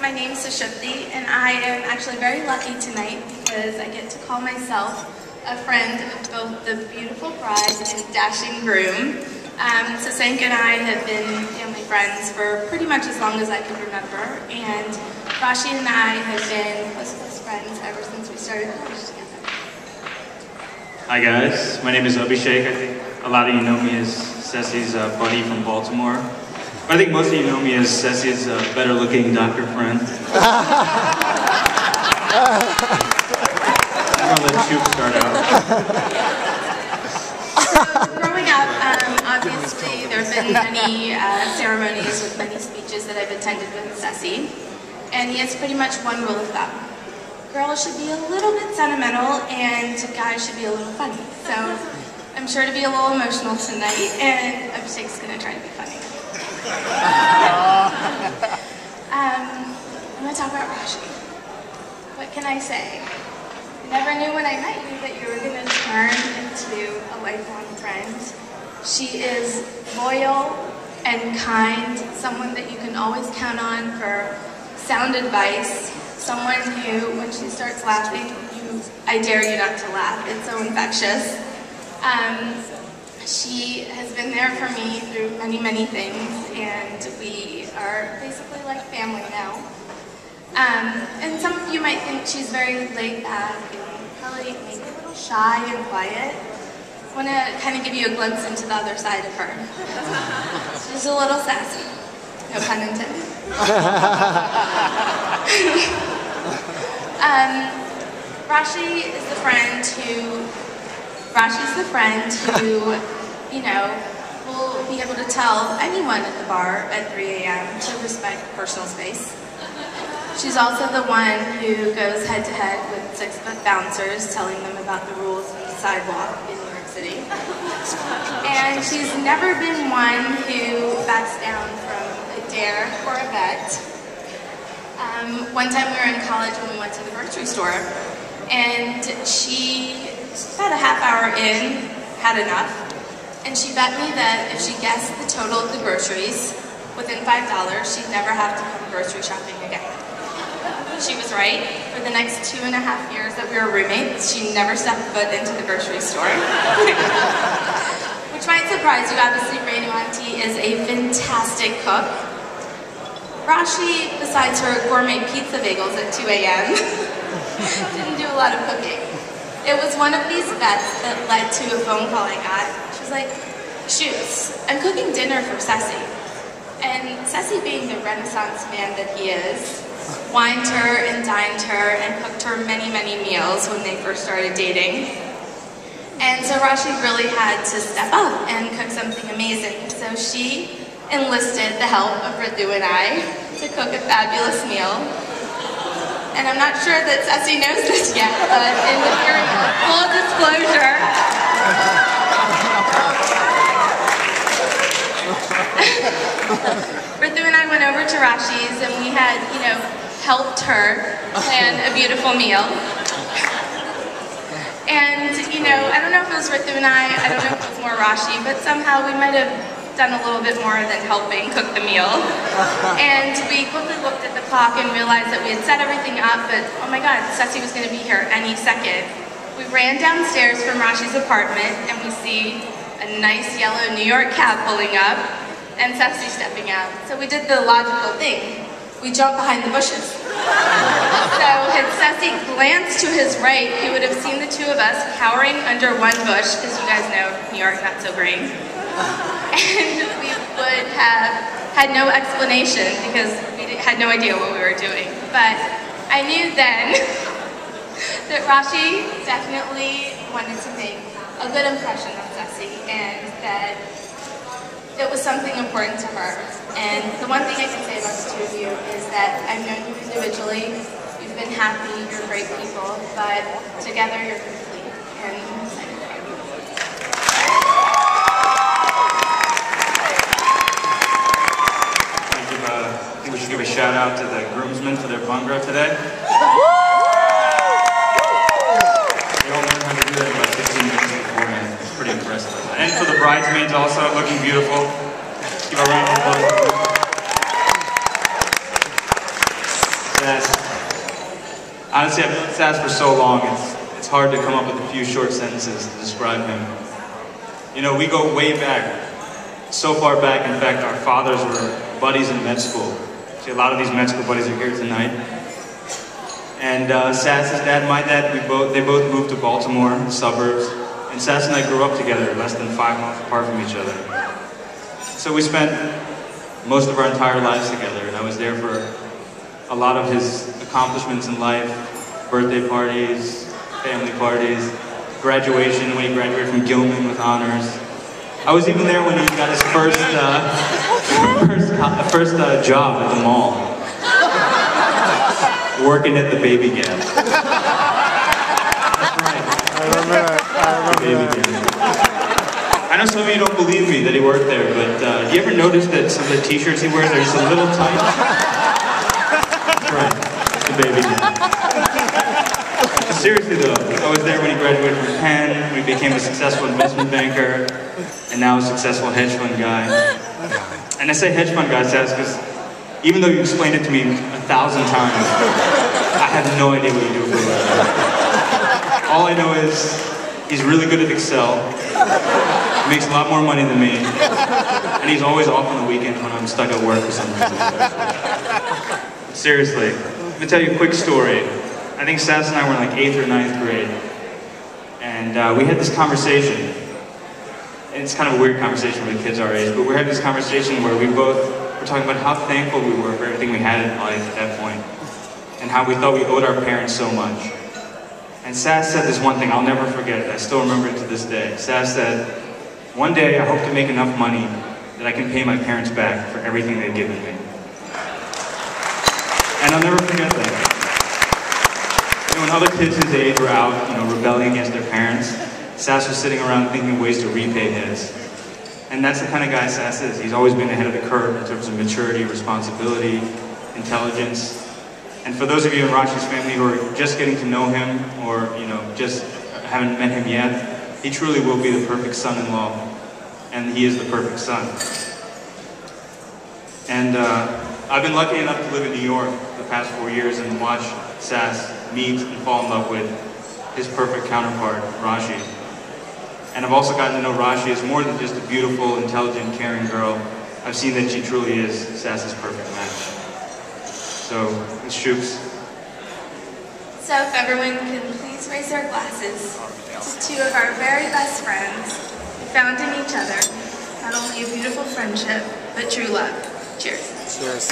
my name's Sushupti, and I am actually very lucky tonight because I get to call myself a friend of both the beautiful bride and dashing groom. Sasank and I have been family friends for pretty much as long as I can remember, and Raashi and I have been close friends ever since we started college together. Hi guys, my name is Abhishek. I think a lot of you know me as Ceci's buddy from Baltimore. But I think most of you know me as Ceci's better looking doctor friend. I'm gonna let Shoop start out. Growing up, obviously there have been many ceremonies with many speeches that I've attended with Ceci, and he has pretty much one rule of thumb. Girls should be a little bit sentimental and guys should be a little funny. So I'm sure to be a little emotional tonight, and Abhishek's gonna try to be funny. I'm gonna talk about Raashi. What can I say? I never knew when I met you that you were gonna turn into a lifelong friend. She is loyal and kind, someone that you can always count on for sound advice, someone who, when she starts laughing, I dare you not to laugh. It's so infectious. She has been there for me through many, many things, and we are basically like family now. And some of you might think she's very laid back and probably maybe a little shy and quiet. I want to kind of give you a glimpse into the other side of her. She's a little sassy, no pun intended. Raashi is the friend who, you know, will be able to tell anyone at the bar at 3 a.m. to respect personal space. She's also the one who goes head to head with 6-foot bouncers, telling them about the rules of the sidewalk in New York City. And she's never been one who backs down from a dare or a bet. One time we were in college when we went to the grocery store, and she, about a half hour in, had enough, and she bet me that if she guessed the total of the groceries within $5, she'd never have to come grocery shopping again. She was right. For the next 2.5 years that we were roommates, she never stepped foot into the grocery store. Which might surprise you. Obviously, Renu Auntie is a fantastic cook. Raashi, besides her gourmet pizza bagels at 2 a.m., didn't do a lot of cooking. It was one of these bets that led to a phone call I got. She was like, "Shoots, I'm cooking dinner for Ceci." And Ceci, being the Renaissance man that he is, wined her and dined her and cooked her many, many meals when they first started dating. And so Raashi really had to step up and cook something amazing. So she enlisted the help of Ritu and I to cook a fabulous meal. And I'm not sure that Ceci knows this yet, but in the spirit of full disclosure, Ritu and I went over to Raashi's and we had, you know, helped her plan a beautiful meal. And, you know, I don't know if it was Ritu and I don't know if it was more Raashi, but somehow we might have done a little bit more than helping cook the meal. And we quickly looked at the clock and realized that we had set everything up, but oh my god, Ceci was going to be here any second. We ran downstairs from Raashi's apartment and we see a nice yellow New York cab pulling up and Ceci stepping out. So we did the logical thing. We jumped behind the bushes. So had Ceci glanced to his right, he would have seen the two of us cowering under one bush, because you guys know New York, not so green. And we would have had no explanation because we had no idea what we were doing. But I knew then that Raashi definitely wanted to make a good impression on Ceci and that it was something important to her. And the one thing I can say about the two of you is that I've known you individually, you've been happy, you're great people, but together you're complete. And I'm excited about you. I think we should give a shout out to the groomsmen for their bhangra today. They all learned how to do that in about 15 minutes beforehand. It's pretty impressive. And for the bridesmaids also, looking beautiful. Give a round of applause. Honestly, I've known Sass for so long, it's hard to come up with a few short sentences to describe him. You know, we go way back, so far back, in fact, our fathers were buddies in med school. See, a lot of these med school buddies are here tonight. And Sass's dad and my dad, they both moved to Baltimore, the suburbs, and Sass and I grew up together, less than 5 months apart from each other. So we spent most of our entire lives together, and I was there for a lot of his accomplishments in life, birthday parties, family parties, graduation, when he graduated from Gilman with honors. I was even there when he got his first job at the mall, working at the Baby Gap. That's right. I remember that. I know some of you don't believe me that he worked there, but do you ever notice that some of the t-shirts he wears are just a little tight? That's right, it's the Baby Gap. Seriously though, I was there when he graduated from Penn, when he became a successful investment banker, and now a successful hedge fund guy. And I say hedge fund guy, Sass, because even though you explained it to me 1,000 times, I have no idea what you do for a living. All I know is he's really good at Excel, he makes a lot more money than me, and he's always off on the weekends when I'm stuck at work for some reason. Seriously, let me tell you a quick story. I think Sass and I were in like 8th or 9th grade, and we had this conversation. And it's kind of a weird conversation with kids our age, but we had this conversation where we both were talking about how thankful we were for everything we had in life at that point, and how we thought we owed our parents so much. And Sass said this one thing I'll never forget, I still remember it to this day. Sass said, "One day I hope to make enough money that I can pay my parents back for everything they've given me." And I'll never forget that. When other kids his age were out, rebelling against their parents, Sass was sitting around thinking of ways to repay his. And that's the kind of guy Sass is. He's always been ahead of the curve in terms of maturity, responsibility, intelligence. And for those of you in Raashi's family who are just getting to know him, or just haven't met him yet, he truly will be the perfect son-in-law, and he is the perfect son. And I've been lucky enough to live in New York the past 4 years and watch Sass meet and fall in love with his perfect counterpart, Raashi. And I've also gotten to know Raashi as more than just a beautiful, intelligent, caring girl. I've seen that she truly is Sass's perfect match. So, Ms. Shoops. So if everyone can please raise their glasses to two of our very best friends who found in each other not only a beautiful friendship, but true love. Cheers. Cheers.